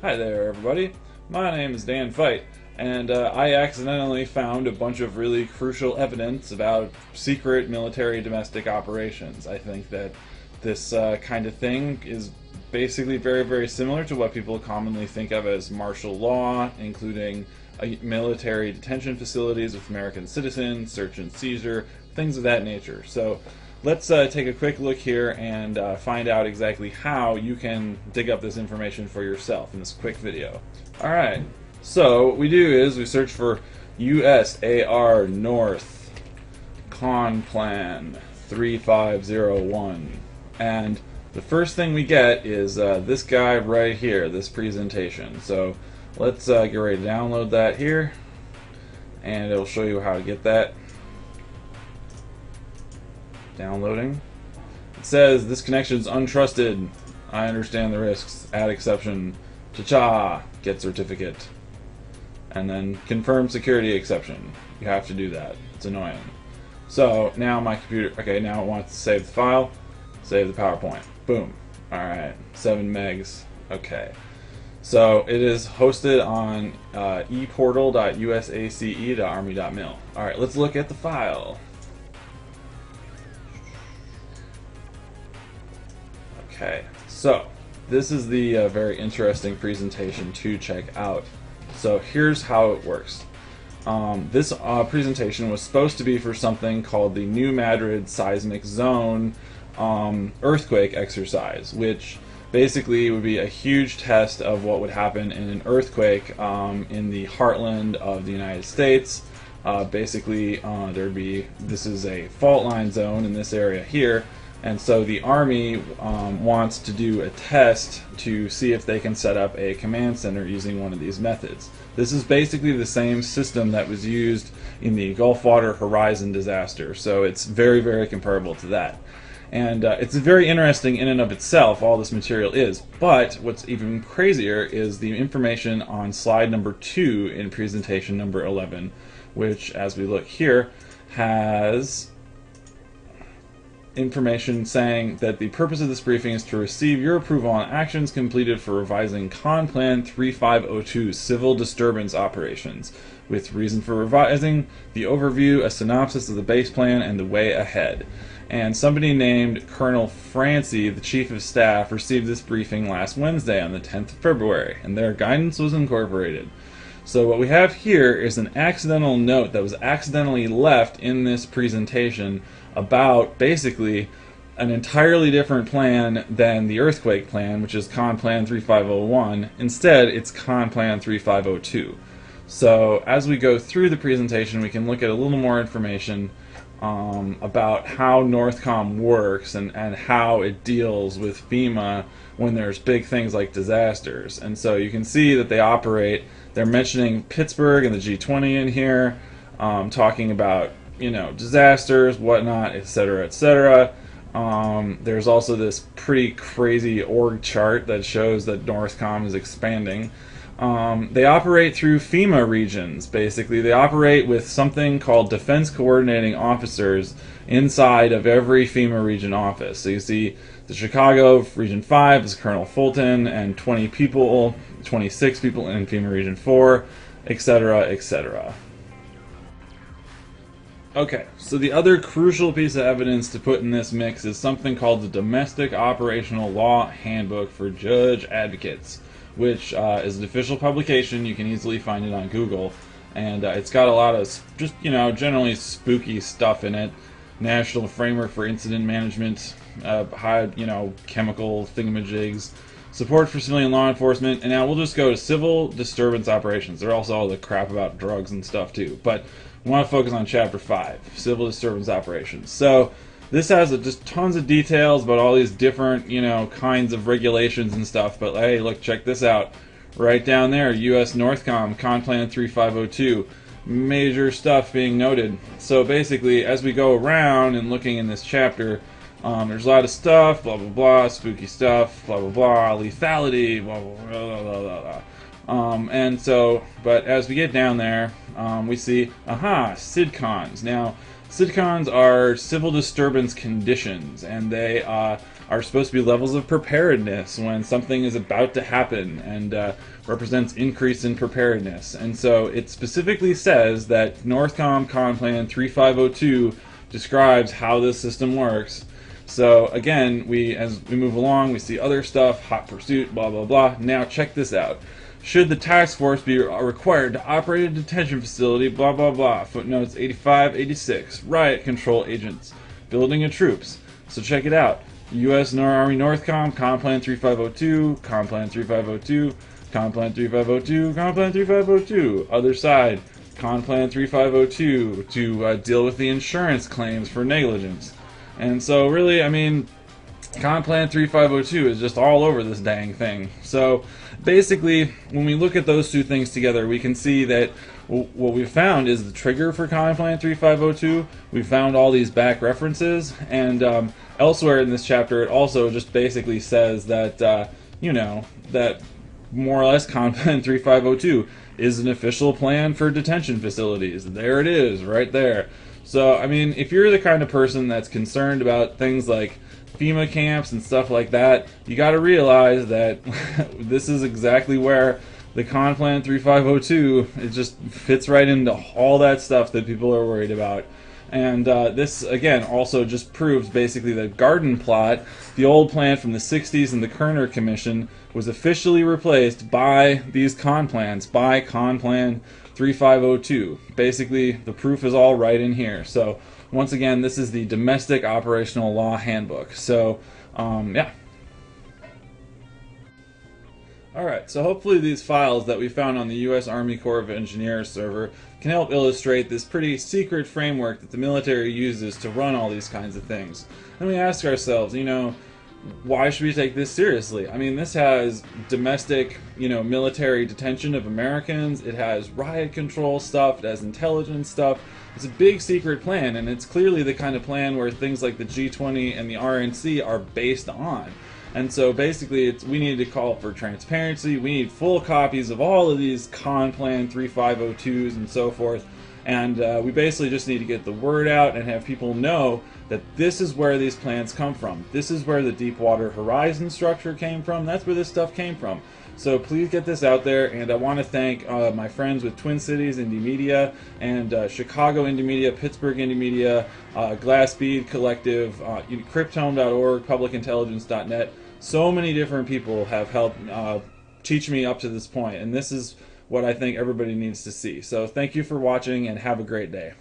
Hi there, everybody. My name is Dan Feidt, and I accidentally found a bunch of really crucial evidence about secret military domestic operations. I think that this kind of thing is basically very similar to what people commonly think of as martial law, including military detention facilities with American citizens, search and seizure, things of that nature. So let's take a quick look here and find out exactly how you can dig up this information for yourself in this quick video. Alright, so what we do is we search for USAR North Conplan 3501, and the first thing we get is this guy right here, this presentation. So let's get ready to download that here, and it'll show you how to get that. Downloading. It says this connection is untrusted. I understand the risks. Add exception. Cha-cha. Get certificate. And then confirm security exception. You have to do that. It's annoying. So now my computer. Okay, now it wants to save the file. Save the PowerPoint. Boom. Alright. 7 megs. Okay. So it is hosted on eportal.usace.army.mil. Alright, let's look at the file. Okay, so this is the very interesting presentation to check out. So here's how it works. This presentation was supposed to be for something called the New Madrid Seismic Zone earthquake exercise, which basically would be a huge test of what would happen in an earthquake in the heartland of the United States. Basically, this is a fault line zone in this area here. And so the Army wants to do a test to see if they can set up a command center using one of these methods. This is basically the same system that was used in the Gulfwater Horizon disaster, so it's very comparable to that. And it's very interesting in and of itself, all this material is, but what's even crazier is the information on slide number 2 in presentation number 11, which, as we look here, has information saying that the purpose of this briefing is to receive your approval on actions completed for revising Conplan 3502 civil disturbance operations, with reason for revising, the overview, a synopsis of the base plan, and the way ahead. And somebody named Colonel Francie, the Chief of Staff, received this briefing last Wednesday on the 10th of February, and their guidance was incorporated. So what we have here is an accidental note that was accidentally left in this presentation about basically an entirely different plan than the earthquake plan, which is Conplan 3501. Instead, it's Conplan 3502. So as we go through the presentation, we can look at a little more information about how NORTHCOM works and how it deals with FEMA when there's big things like disasters. And so you can see that they operate, they're mentioning Pittsburgh and the G20 in here, talking about, you know, disasters, whatnot, etc., etc. There's also this pretty crazy org chart that shows that NORTHCOM is expanding. They operate through FEMA regions, basically. They operate with something called Defense Coordinating Officers inside of every FEMA region office. So you see the Chicago Region 5 is Colonel Fulton and 26 people in FEMA Region 4, etc., etc. Okay, so the other crucial piece of evidence to put in this mix is something called the Domestic Operational Law Handbook for Judge Advocates, which is an official publication. You can easily find it on Google, and it's got a lot of just, you know, generally spooky stuff in it. National Framework for Incident Management, high, you know, chemical thingamajigs, support for civilian law enforcement, and now we'll just go to civil disturbance operations. There's also all the crap about drugs and stuff too, but we want to focus on Chapter 5, Civil Disturbance Operations. So this has just tons of details about all these different, you know, kinds of regulations and stuff, but hey, look, check this out. Right down there, U.S. NORTHCOM, Conplan 3502, major stuff being noted. So basically, as we go around and looking in this chapter, there's a lot of stuff, blah blah blah, spooky stuff, blah blah blah, lethality, blah blah blah blah blah blah. And so, but as we get down there, we see, SIDCONs. Now, SIDCONs are civil disturbance conditions, and they are supposed to be levels of preparedness when something is about to happen, and represents increase in preparedness. And so it specifically says that NORTHCOM Conplan 3502 describes how this system works. So again, as we move along, we see other stuff, hot pursuit, blah blah blah. Now check this out. Should the task force be required to operate a detention facility, blah blah blah. Footnotes 85, 86. Riot control agents. Building of troops. So check it out. U.S. Army NORTHCOM, Conplan 3502, Conplan 3502, Conplan 3502, Conplan 3502. Other side, Conplan 3502 to deal with the insurance claims for negligence. And so really, I mean, Conplan 3502 is just all over this dang thing. So basically, when we look at those two things together, we can see that what we've found is the trigger for Conplan 3502. We found all these back references, and elsewhere in this chapter, it also just basically says that, that more or less Conplan 3502 is an official plan for detention facilities. There it is, right there. So, I mean, if you're the kind of person that's concerned about things like FEMA camps and stuff like that, you got to realize that this is exactly where the Conplan 3502, it just fits right into all that stuff that people are worried about. And this, again, also just proves basically that Garden Plot, the old plan from the 60s and the Kerner Commission, was officially replaced by these Conplans, by Conplan 3502. Basically, the proof is all right in here. So, once again, this is the Domestic Operational Law Handbook. So, yeah. Alright, so hopefully these files that we found on the U.S. Army Corps of Engineers server can help illustrate this pretty secret framework that the military uses to run all these kinds of things. And we ask ourselves, why should we take this seriously? I mean, this has domestic, military detention of Americans, it has riot control stuff, it has intelligence stuff. It's a big secret plan, and it's clearly the kind of plan where things like the G20 and the RNC are based on. And so basically, we need to call for transparency. We need full copies of all of these Conplan 3502s and so forth. And we basically just need to get the word out and have people know that this is where these plans come from. This is where the Deepwater Horizon structure came from. That's where this stuff came from. So please get this out there, and I want to thank my friends with Twin Cities Indie Media and Chicago Indie Media, Pittsburgh Indie Media, Glassbead Collective, Cryptome.org, PublicIntelligence.net. So many different people have helped teach me up to this point, and this is what I think everybody needs to see. So thank you for watching, and have a great day.